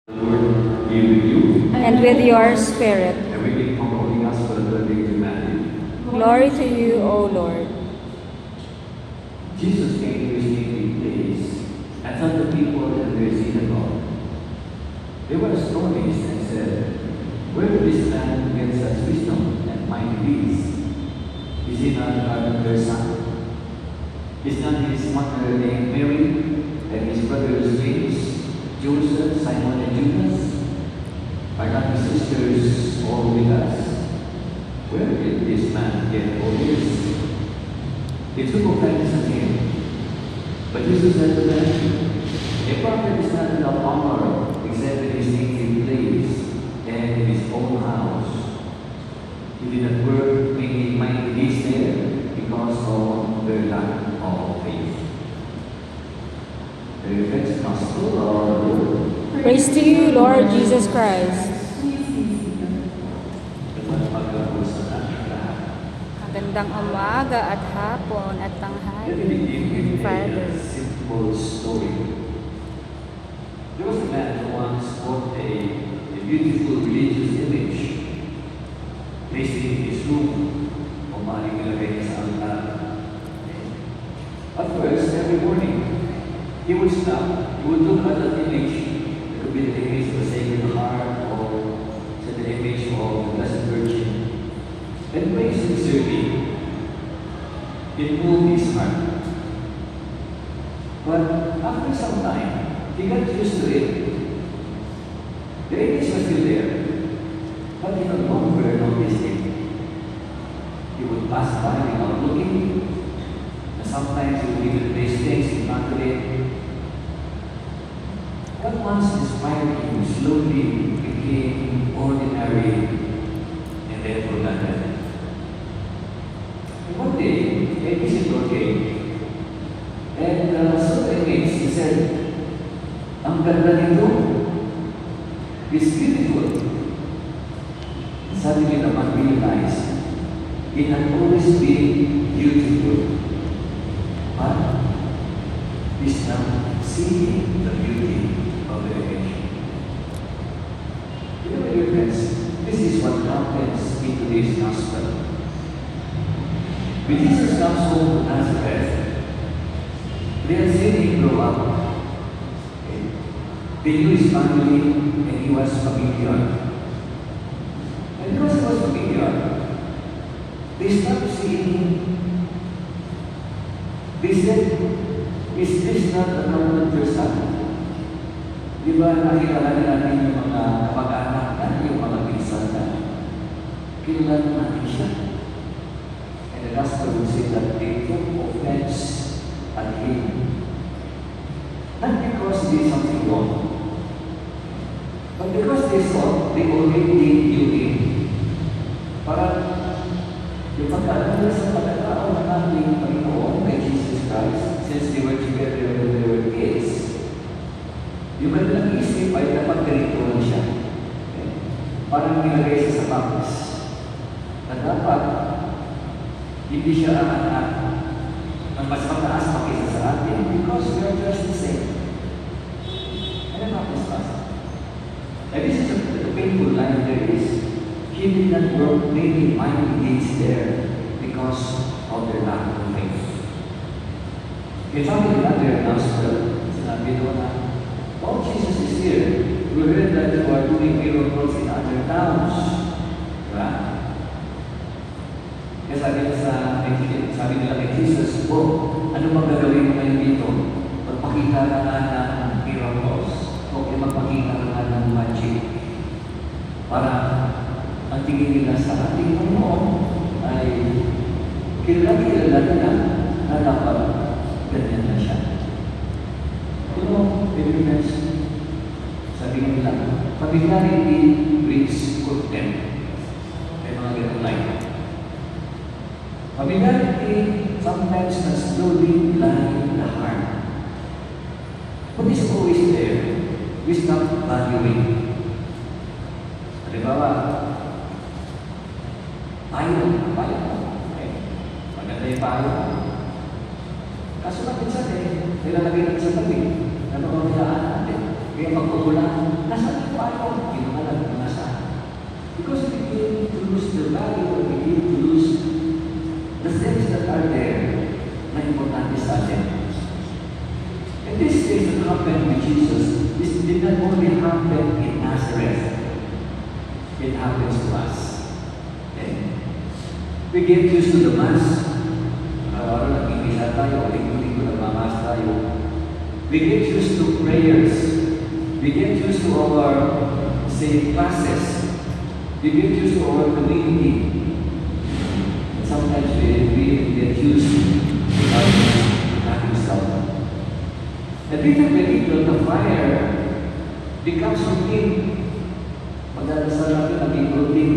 Lord be with you. And with your spirit. And we keep on holding us for the third day to Matthew. Glory to you, O Lord. Jesus came to his native place and taught the people in their synagogue. They were astonished and said, "Where did this man get such wisdom and mighty deeds? Is he not a carpenter's son? Is not his mother named Mary, and his brothers James, Joseph, Simon, and Judas? Are not his sisters all with us? Where did this man get all this?" They took offense at him. But Jesus said to them, "A prophet is not without honor except in his native place and in his own house." He did not work making mighty deeds there because of their lack of faith. The next gospel of our Lord. Praise to you, Lord Jesus Christ. Magandang umaga at hapon at Let me tanghali. begin with Father. a simple story. There was a man who once bought a beautiful religious image, placed it in his room, o maaaring ilagay niya sa altar. At first, every morning, he would stop, he would look at that image. It could be the image of the Sacred Heart or the image of the Blessed Virgin. And pray sincerely. It moved his heart. But after some time, he got used to it. The image was still there, but he no longer noticed it. He would pass by without looking, and sometimes he would even place things in front of it. What once inspired him slowly became ordinary and then forgotten. And one day, a visitor came and saw the image. He said, "Ang ganda nito. It's beautiful." And suddenly naman realized it had always been beautiful, but he's now seeing the beauty of the image. You know, my dear friends, this is what happens in today's gospel. When Jesus comes home to Nazareth, they had seen him grow up. Okay. They knew his family and he was familiar. And because he was familiar, they stopped seeing him. They said, "Is this not the carpenter's son?" Di ba nakilala natin yung mga kapag-anak na, yung mga pinsan na? Kilala natin siya. And the gospel will say that they took offense at him. Not because he did something wrong, but because they thought they already knew him. Parang yung pagkaalam nila sa pagkatao ng ating Panginoon kay Jesus Christ, since they were together when they were kids, yung kanilang isip ay dapat ganito lang siya. Okay? Parang nilagay sa sapatos na dapat hindi siya ang anak ng mas mataas pa kaysa sa atin because we are just the same. Ano ba this past? And this is the painful line there is, he did not work maybe mighty deeds there because of their lack of faith. In fact, in another gospel, sinabi doon na, "Oh, Jesus is here. We heard that you are doing miracles in other towns." Diba? Kaya sabi nila kay Jesus, "Oh, ano bang gagawin mo ngayon dito? Magpakita ka nga ng miracles. O magpakita ka nga ng magic." Para ang tingin nila sa ating Panginoon ay kilala nila na dapat ganyan na siya. You know, baby friends, sabi nila, familiarity brings contempt. May mga ganun line. Familiarity sometimes can slowly blind the heart. But it's always there. We stop valuing. Halimbawa, payo. Okay. Maganda yung payo. Kaso na minsan nilalagay natin sa tabi. Ano ba ang natin? Kaya pag-ulan, nasa paano kinumalag ng nasa? Because we begin to lose the value, or we begin to lose the things that are there na importante sa atin. And these things that happened with Jesus, this did not only happen in Nazareth, it happens to us. Okay? We get used to the Mass. Araw-araw nag-imisa tayo, linggo-linggo nagmamas tayo. We get used to prayers. We get used to our, say, classes. We get used to our community. And sometimes we get used to God Himself. And little by little, the fire becomes routine. Pagdadasal natin naging routine.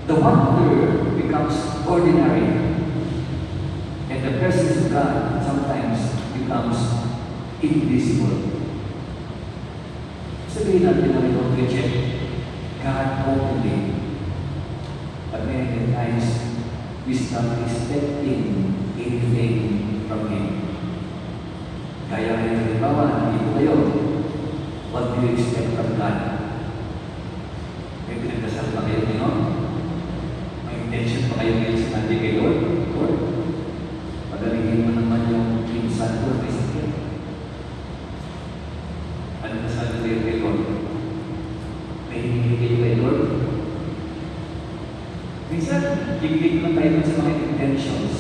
The wonder becomes ordinary. And the presence of God sometimes becomes invisible. Sabihin natin na we don't reject God openly. But many times, we start expecting anything from Him. Kaya ngayon, halimbawa, nandito kayo, what do you expect from God? May pinagdasal pa kayo ngayon? May intention pa kayo ngayon sinabi kay Lord? Lord, pagalingin mo naman yung pinsan ko, may sakit. Ano dasal kayo kay Lord? May hiningi kayo kay Lord? Minsan, giglig lang tayo sa mga intentions.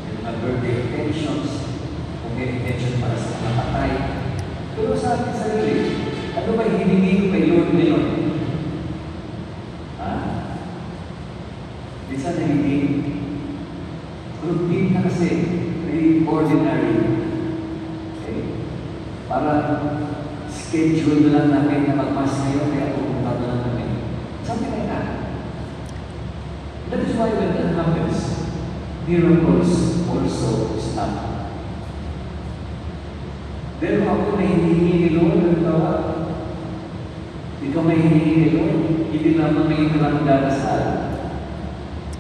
Yung mga birthday intentions, kung may intention para sa mga patay. Pero sa ating sarili, ano ba hiningi ko kay Lord ngayon? Minsan nagiging routine na kasi, very ordinary. Okay? Para schedule na lang namin na mag-mass ngayon, kaya pupunta na lang namin. Something like that. That is why when that happens, miracles also stop. Pero ako may hinihingi ni Lord, halimbawa, ikaw may hinihingi ni Lord, hindi lamang may ilang darasal.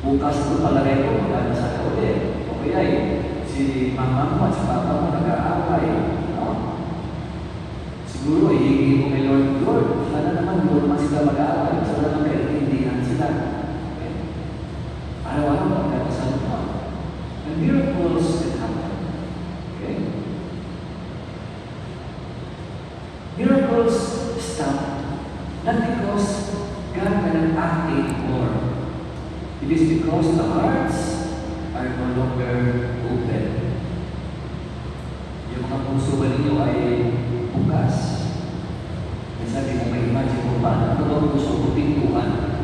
Bukas ko palagay ko, darasal ka ulit. O kaya si mama mo at si papa mo nag-aaway. No? Siguro, hihingi mo kay Lord, Lord, sana naman doon naman sila mag-aaway. Sana naman kaintindihan sila. Okay? Araw-araw magdadasal mo. And miracles can happen. Okay? Miracles stop not because God cannot act anymore. It is because the hearts are no longer open. Yung mga puso ba ninyo ay bukas. Minsan din mo ma-imagine mo ba, ano ba ang puso ko pintuan?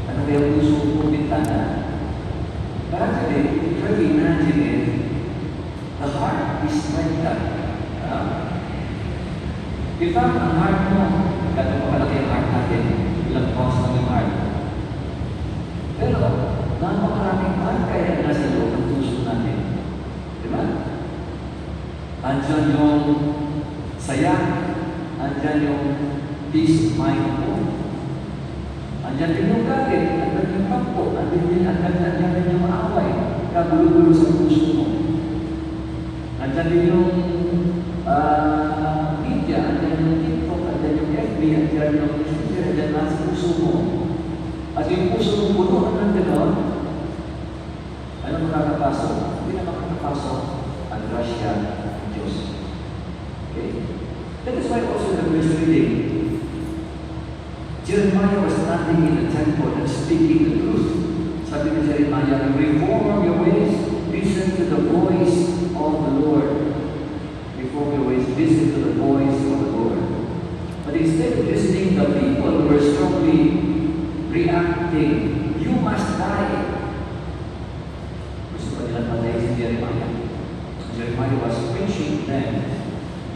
Ano ba yung puso ko bintana? But actually, try to imagine it. The heart is like that. In fact, ang heart mo, gano'n pa kalaki ang heart natin, ilang pounds lang yung heart. Pero, napakaraming heart kaya nasa loob ng puso natin. Diba? Andyan yung saya, andyan yung peace of mind mo. Andyan din yung galit, andyan yung pagpo, andyan din yung maaway, kagulo-gulo sa puso mo. Andyan din yung media, andyan yung TikTok, andyan yung FB, andyan yung Messenger, andyan lang sa puso mo. At yung puso mo puno, anong gano'n? Ano makakapasok? Hindi na makakapasok ang grasya ng Diyos. Okay? That is why also the first reading, Jeremiah was standing in the temple and speaking the truth. Sabi ni Jeremiah, reform your ways, listen to the voice of the Lord. Reform your ways, listen to the voice of the Lord. But instead of listening, the people were strongly reacting. You must die. Gusto ba nilang patay si Jeremiah? Jeremiah was preaching them.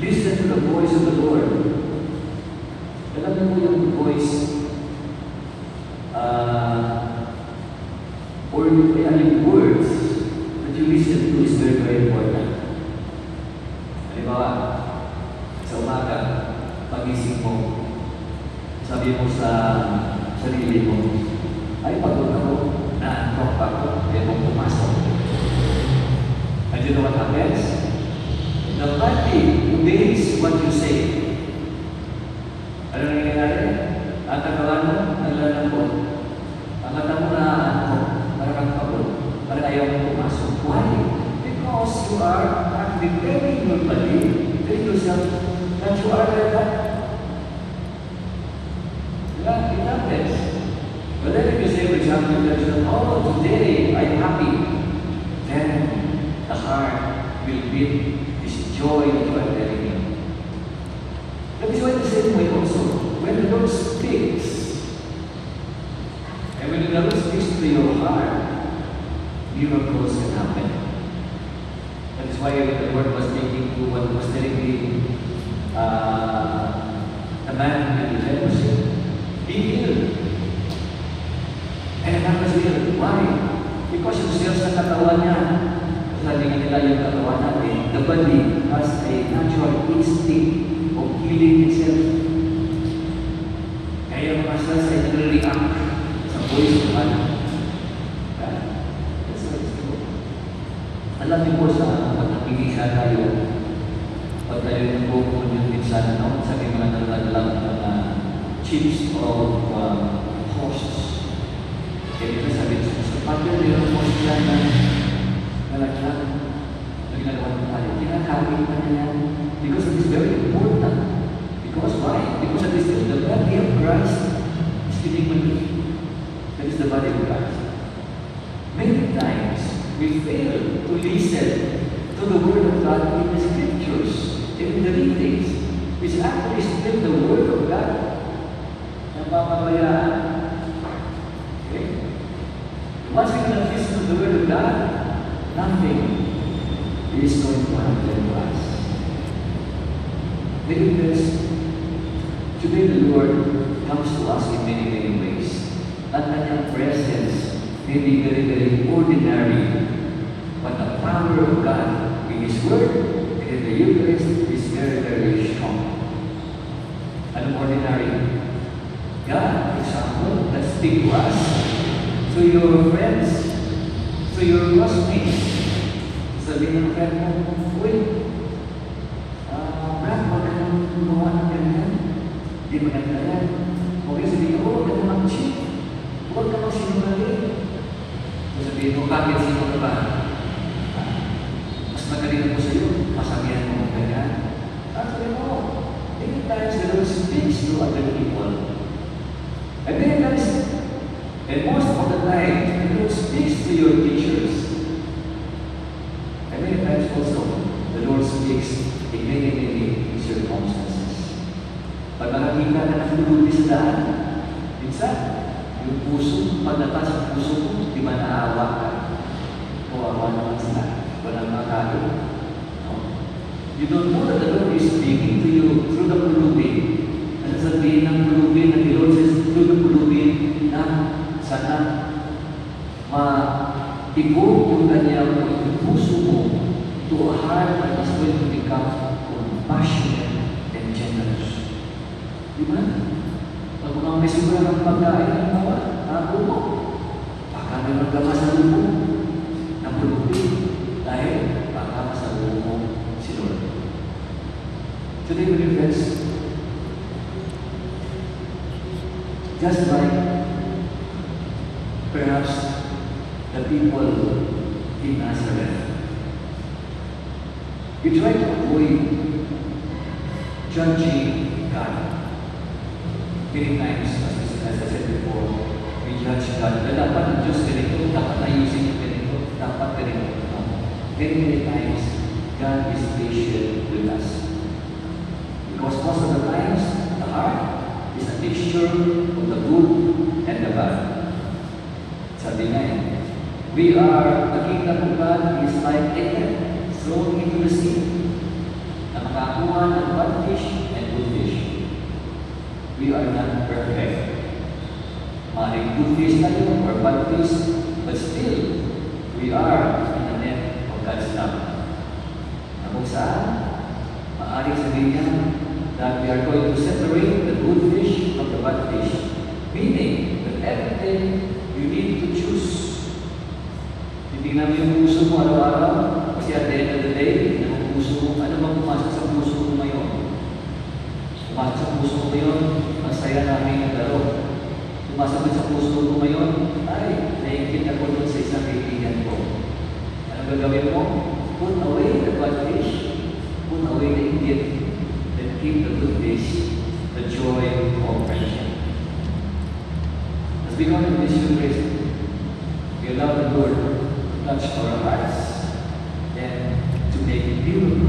Listen to the voice of the Lord. Alam mo yung voice or yung words that you listen to is very, very important. Halimbawa, sa umaga, pagising mo, sabi mo sa sarili mo, ay pagod ako, naantok ako, kaya mo pumasok. And you know what happens? The body obeys what you say. Ano nangyayari? Ang katawan mo, naglalambot. Ang mata mo na ano, parang kapot. Parang ayaw mo pumasok. Why? Because you are actually telling your body, telling yourself that you are like that. Yeah, it happens. But then if you say, for example, that you oh, today I'm happy, then the heart will beat this joy that you are telling me. That is why the same way also, when the Lord speaks, and when the Lord speaks to your heart, miracles can happen. That is why the Lord was speaking to what was telling the man in the leprosy, be healed. And the man was healed. Why? Because yung cells ng katawan niya, sabi nga nila yung katawan natin, the body has a natural instinct of healing itself. Kaya mga cells ay nagre-react sa voice of God. That's what it's true. Alam niyo po sa pagpipigisa tayo, pag tayo yung bukod yung minsan, sabi mga nagdadalang ng chips of hosts. Kaya ito sabi ko, sa pagka mayroong host yan na nalagyan, ginagawa mo tayo, kinakain pa na yan. Because it is very important. Because why? Because at this time, the body of Christ is giving money. That is the body of Christ. Many times, we fail to listen to the Word of God in the Scriptures, in the readings, which actually still the Word of God. Napapabayaan. Okay? Once we can listen to the Word of God, nothing is going to happen to us. Because today the Lord comes to us in many, many ways. At kanyang presence may be very, very ordinary. But the power of God in His Word and in the Eucharist is very, very strong. Anong ordinary? God, for example, can speak to us through your friends, through your classmates. Sabihin ng friend mo, uy, Brad, huwag ka nang gumawa ng ganyan. Di maganda yan. Huwag ka sabihin, huwag ka nang mag-cheat. Huwag ka nang sinungaling. Sabihin mo, bakit sino ka ba? Mas magaling ako sa iyo, masabihan mo ganyan. Sabihin mo, many times the Lord speaks to other people. And many times, and most of the time, the Lord speaks to your teachers. And many times also, the Lord speaks in many, many circumstances. Pag nakakita ka ng lulubi sa daan, minsan, yung puso, pagdatas sa puso mo, di ba naawa ka? Kawawa naman sila. Walang makalo. No? You don't know that the Lord is speaking to you through the pulubi. Ano sabihin ng pulubi na the Lord says through the pulubi na sana ma-evoke yung kanyang puso mo to a heart that is going to become compassionate and generous. Di ba? Pag mga may sobra ng pagkain ng mga tago mo, baka may magkamas na lupo na pulubi dahil baka masalubo mo si Lord. Today, my friends, just like perhaps the people in Nazareth, we try to avoid judging God. Many times, as I said before, we judge God. Na dapat ang Diyos ganito, dapat ayusin yung ganito, dapat ganito. No? Many, many times, God is patient with us. Because most of the times, the heart is a mixture of the good and the bad. Sabi nga eh, we are, the kingdom of God is like a net thrown into the sea, na makakuha ng bad fish and good fish. We are not perfect. Maring good fish tayo or bad fish, but still, we are in the net of God's love. Na kung saan, maaaring sabihin niya that we are going to separate the good fish from the bad fish. Meaning that everything you need to choose. Titignan mo yung puso mo araw-araw, kasi at the end of the day, titignan mo puso mo, ano bang pumasok sa puso mo ngayon? Pumasok sa puso puso mo yun, ang saya namin naglaro. Sumasagot sa puso ko ngayon, ay, naingkit ako doon sa isang kaibigan ko. Ano gagawin mo? Put away the bad fish, put away the inggit, then keep the good fish, the joy of friendship. As we go into this new grace, we allow the Lord to touch our hearts and to make it beautiful